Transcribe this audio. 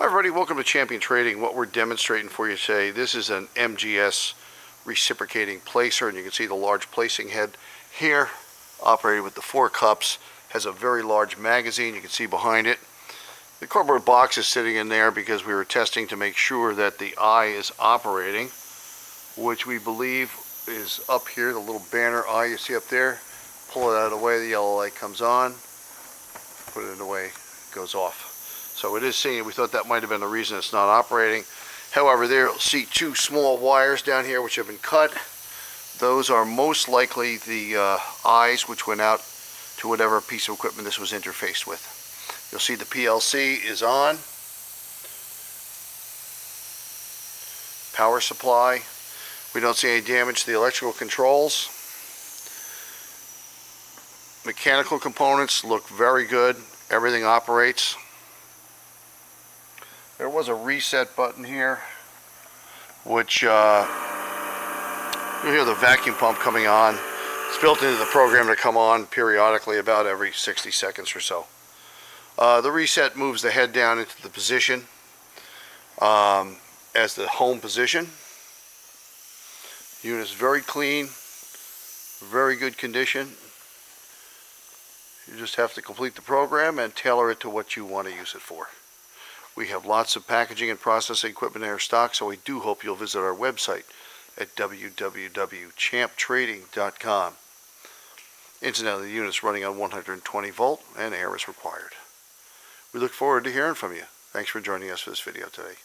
Hi everybody, welcome to Champion Trading. What we're demonstrating for you today, this is an MGS reciprocating placer, and you can see the large placing head here, operated with the 4 cups, has a very large magazine, you can see behind it. The cardboard box is sitting in there because we were testing to make sure that the eye is operating, which we believe is up here, the little banner eye you see up there. Pull it out of the way, the yellow light comes on, put it in the way, it goes off. So it is seeing, we thought that might have been the reason it's not operating. However, there you'll see 2 small wires down here which have been cut. Those are most likely the eyes which went out to whatever piece of equipment this was interfaced with. You'll see the PLC is on. Power supply. We don't see any damage to the electrical controls. Mechanical components look very good. Everything operates. There was a reset button here, which you'll hear the vacuum pump coming on. It's built into the program to come on periodically about every 60 seconds or so. The reset moves the head down into the position as the home position. The unit is very clean, very good condition. You just have to complete the program and tailor it to what you want to use it for. We have lots of packaging and processing equipment in our stock, so we do hope you'll visit our website at www.champtrading.com. Incidentally, the unit is running on 120 volt and air is required. We look forward to hearing from you. Thanks for joining us for this video today.